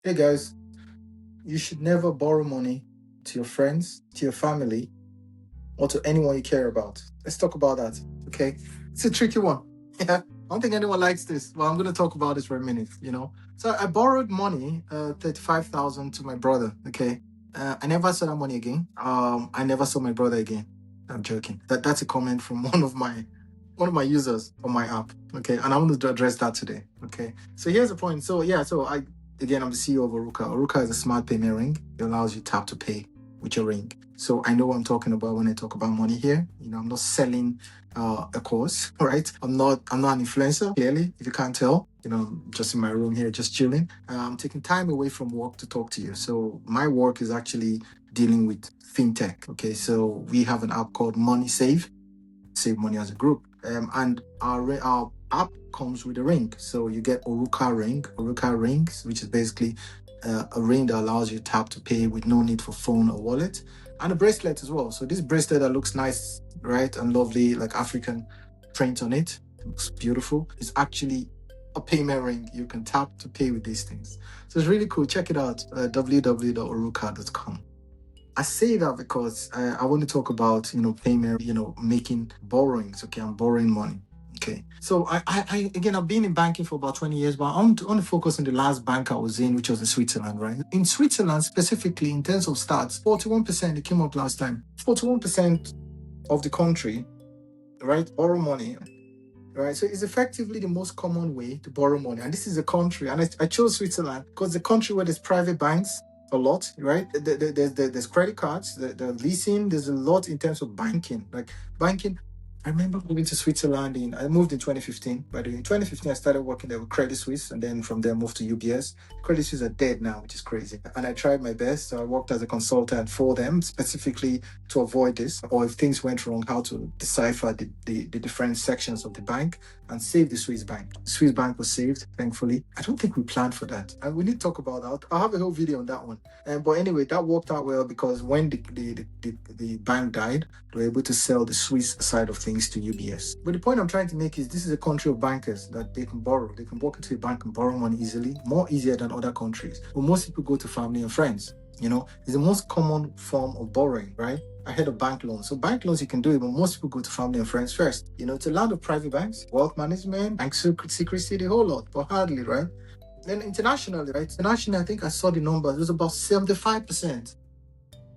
Hey guys, you should never borrow money to your friends, to your family, or to anyone you care about. Let's talk about that, okay? It's a tricky one. Yeah, I don't think anyone likes this, but I'm going to talk about this for a minute. So I borrowed money, 35,000 to my brother, okay? I never saw that money again. I never saw my brother again. I'm joking. That's a comment from one of my users on my app, okay? And I want to address that today, okay? So here's the point. I'm the CEO of Orukka. Orukka is a smart payment ring. It allows you tap to pay with your ring. So I know what I'm talking about when I talk about money here. I'm not selling a course, right? I'm not an influencer, clearly, if you can't tell. I'm just in my room here, just chilling. I'm taking time away from work to talk to you. So my work is actually dealing with fintech. Okay, so we have an app called Monesave, save money as a group. And our app comes with a ring. So you get Orukka rings, which is basically a ring that allows you to tap to pay with no need for phone or wallet, and a bracelet as well. So this bracelet that looks nice, right, and lovely, like African print on it, looks beautiful. It's actually a payment ring. You can tap to pay with these things. So it's really cool. Check it out, www.orukka.com. I say that because I want to talk about, payment, making borrowings. Okay, I'm borrowing money. Okay, so I've been in banking for about 20 years, but I want to focus on the last bank I was in, which was in Switzerland, right? In Switzerland, specifically in terms of stats, 41%, it came up last time, 41% of the country, right, borrow money. Right, so it's effectively the most common way to borrow money, and this is a country, and I chose Switzerland because the country where there's private banks a lot, right? There's credit cards, the leasing, there's a lot in terms of banking. Like banking, I remember moving to Switzerland I moved in 2015. By the way, in 2015, I started working there with Credit Suisse, and then from there moved to UBS. Credit Suisse are dead now, which is crazy. And I tried my best. So I worked as a consultant for them, specifically to avoid this, or if things went wrong, how to decipher the different sections of the bank and save the Swiss bank. The Swiss bank was saved, thankfully. I don't think we planned for that. And we need to talk about that. I'll have a whole video on that one. But anyway, that worked out well because when the bank died, they were able to sell the Swiss side of things to UBS. But the point I'm trying to make is this is a country of bankers that they can borrow. They can walk into a bank and borrow money easily, more easier than other countries. But most people go to family and friends. It's the most common form of borrowing, right? Ahead of bank loans. So bank loans you can do it, but most people go to family and friends first. It's a lot of private banks, wealth management, bank secrecy, the whole lot, but hardly, right? Then internationally, right? Internationally, I think I saw the numbers. It was about 75%,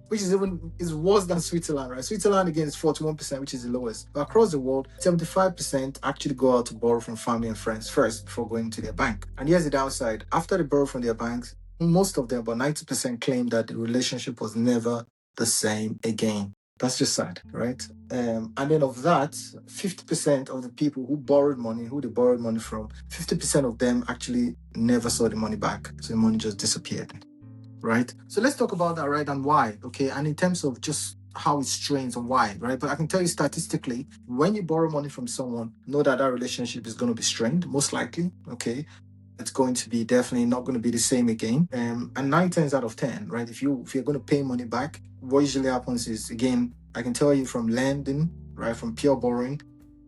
which is worse than Switzerland, right? Switzerland again is 41%, which is the lowest. But across the world, 75% actually go out to borrow from family and friends first before going to their bank. And here's the downside: after they borrow from their banks, most of them, about 90%, claim that the relationship was never the same again. That's just sad, right? And then of that, 50% of the people who borrowed money, who they borrowed money from, 50% of them actually never saw the money back. So the money just disappeared, right? So let's talk about that, right? And why, okay? And in terms of just how it strains and why, right? But I can tell you statistically, when you borrow money from someone, know that that relationship is going to be strained, most likely, okay? It's going to be definitely not going to be the same again. And 9 times out of 10, right? If you're going to pay money back, what usually happens is, again, I can tell you from lending, right, from pure borrowing,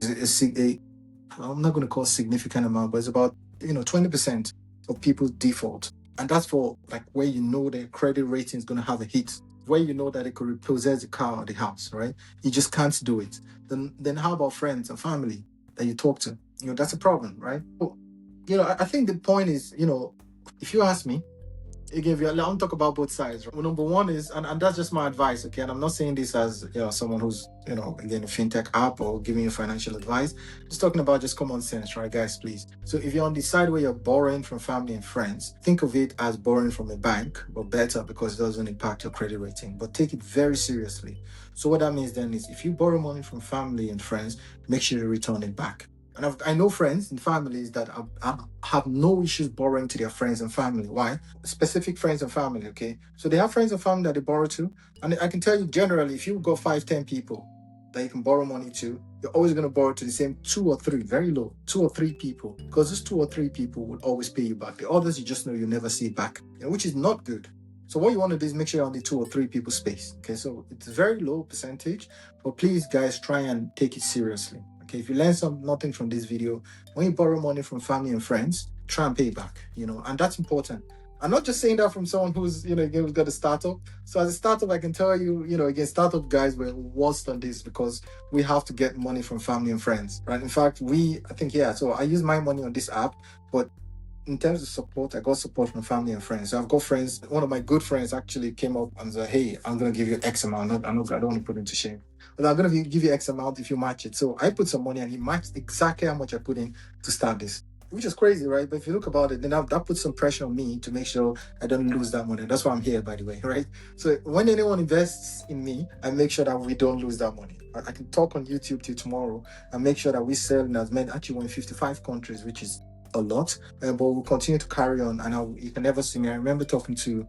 I'm not going to call significant amount, but it's about 20% of people default, and that's for like where their credit rating is going to have a hit, where that they could repossess the car or the house, right? You just can't do it. Then how about friends and family that you talk to? That's a problem, right? I think the point is, if you ask me, again, I want to talk about both sides. Right? Well, number one is, and that's just my advice, okay? And I'm not saying this as, someone who's, again, a fintech app or giving you financial advice. Just talking about just common sense, right, guys, please. So if you're on the side where you're borrowing from family and friends, think of it as borrowing from a bank, but better because it doesn't impact your credit rating. But take it very seriously. So what that means then is if you borrow money from family and friends, make sure you return it back. And I know friends and families that have no issues borrowing to their friends and family. Why? Specific friends and family, okay? So they have friends and family that they borrow to. And I can tell you generally, if you've got 5, 10 people that you can borrow money to, you're always going to borrow to the same 2 or 3, very low, 2 or 3 people. Because those 2 or 3 people will always pay you back. The others, you just know you'll never see it back, which is not good. So what you want to do is make sure you're on the 2 or 3 people space. Okay, so it's a very low percentage, but please, guys, try and take it seriously. Okay, if you learn nothing from this video, when you borrow money from family and friends, try and pay it back, and that's important. I'm not just saying that from someone who's, again, who's got a startup. So as a startup, I can tell you, again, startup guys were worst on this because we have to get money from family and friends, right? In fact, I think, yeah, so I use my money on this app, but in terms of support, I got support from family and friends. So I've got friends. One of my good friends actually came up and said, "Hey, I'm gonna give you X amount. I don't want to put him to shame, but I'm gonna give you X amount if you match it." So I put some money, and he matched exactly how much I put in to start this, which is crazy, right? But if you look about it, then that puts some pressure on me to make sure I don't lose that money. That's why I'm here, by the way, right? So when anyone invests in me, I make sure that we don't lose that money. I can talk on YouTube till tomorrow and make sure that we sell in as many. Actually, we're in 55 countries, which is a lot, but we'll continue to carry on. And you can never see me. I remember talking to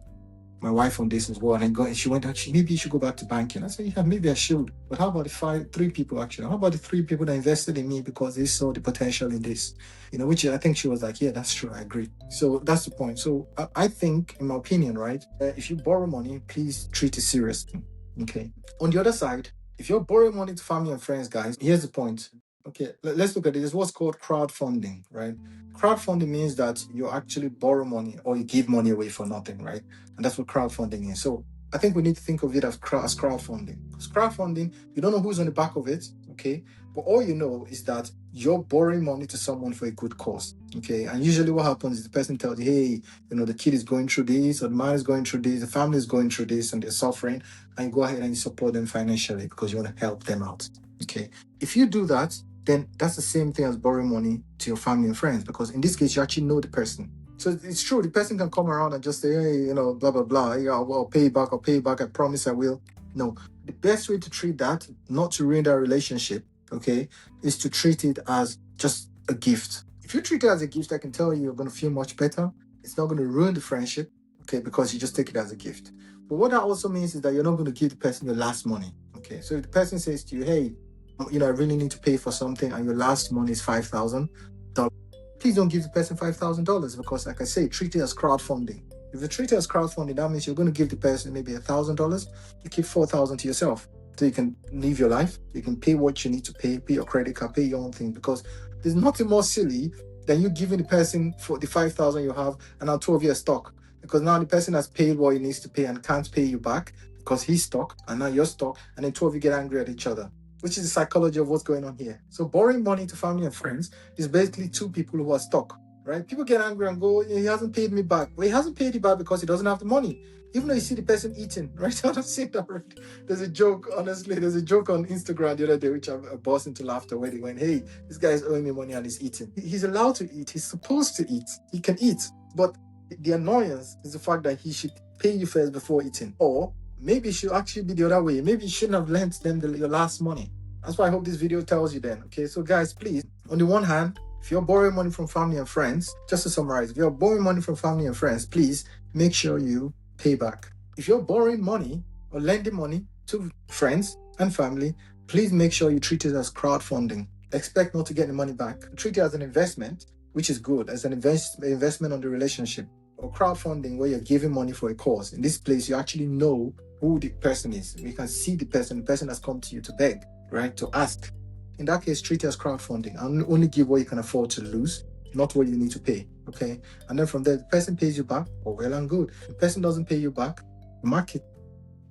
my wife on this as well, and she went, actually, maybe you should go back to banking. I said, yeah, maybe I should. But how about the three people actually? How about the three people that invested in me because they saw the potential in this? Which I think she was like, yeah, that's true. I agree. So that's the point. So I think, in my opinion, right, if you borrow money, please treat it seriously. Okay. On the other side, if you're borrowing money to family and friends, guys, here's the point. Okay, let's look at it. There's what's called crowdfunding, right? Crowdfunding means that you actually borrow money or you give money away for nothing, right? And that's what crowdfunding is. So I think we need to think of it as crowdfunding. Because crowdfunding, you don't know who's on the back of it, okay? But all you know is that you're borrowing money to someone for a good cause, okay? And usually what happens is the person tells you, hey, the kid is going through this, or the man is going through this, the family is going through this, and they're suffering, and you go ahead and you support them financially because you want to help them out, okay? If you do that, then that's the same thing as borrowing money to your family and friends, because in this case, you actually know the person. So it's true, the person can come around and just say, hey, blah, blah, blah. Yeah, I'll pay you back. I'll pay you back. I promise I will. No, the best way to treat that, not to ruin that relationship, okay, is to treat it as just a gift. If you treat it as a gift, I can tell you, you're going to feel much better. It's not going to ruin the friendship, okay, because you just take it as a gift. But what that also means is that you're not going to give the person your last money, okay? So if the person says to you, hey, I really need to pay for something, and your last money is $5,000. Please don't give the person $5,000 because, like I say, treat it as crowdfunding. If you treat it as crowdfunding, that means you're going to give the person maybe $1,000. You keep $4,000 to yourself, so you can live your life. You can pay what you need to pay your credit card, pay your own thing. Because there's nothing more silly than you giving the person for the $5,000 you have, and now 2 of you are stuck. Because now the person has paid what he needs to pay and can't pay you back because he's stuck, and now you're stuck, and then 2 of you get angry at each other, which is the psychology of what's going on here. So borrowing money to family and friends is basically 2 people who are stuck, right? People get angry and go, he hasn't paid me back. Well, he hasn't paid you back because he doesn't have the money. Even though you see the person eating, right? I've seen that already. There's a joke, honestly, there's a joke on Instagram the other day, which I burst into laughter when he went, hey, this guy is owing me money and he's eating. He's allowed to eat. He's supposed to eat. He can eat. But the annoyance is the fact that he should pay you first before eating. Or maybe it should actually be the other way. Maybe you shouldn't have lent them your last money. That's why I hope this video tells you then. Okay, so guys, please, on the one hand, if you're borrowing money from family and friends, just to summarize, if you're borrowing money from family and friends, please make sure you pay back. If you're borrowing money or lending money to friends and family, please make sure you treat it as crowdfunding. Expect not to get the money back. Treat it as an investment, which is good, as an investment on the relationship. Or crowdfunding, where you're giving money for a cause. In this place, you actually know who the person is. You can see the person has come to you to beg, right? To ask. In that case, treat it as crowdfunding and only give what you can afford to lose, not what you need to pay, okay? And then from there, the person pays you back, or well and good. If the person doesn't pay you back, mark it,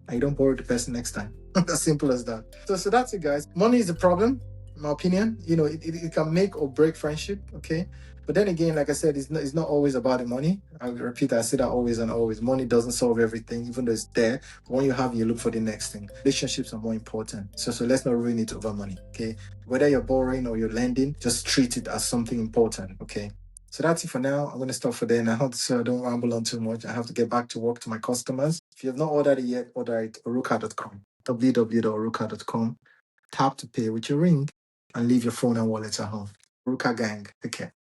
and you don't borrow the person next time. As simple as that. So that's it, guys. Money is a problem, in my opinion. It can make or break friendship, okay? But then again, like I said, it's not always about the money. I repeat, I say that always and always. Money doesn't solve everything, even though it's there. But when you have it, you look for the next thing. Relationships are more important. So let's not ruin it over money, okay? Whether you're borrowing or you're lending, just treat it as something important, okay? So that's it for now. I'm going to stop for there now, so I don't ramble on too much. I have to get back to work to my customers. If you have not ordered it yet, order it orukka.com. www.orukka.com. Tap to pay with your ring and leave your phone and wallet at home. Orukka gang. Take care.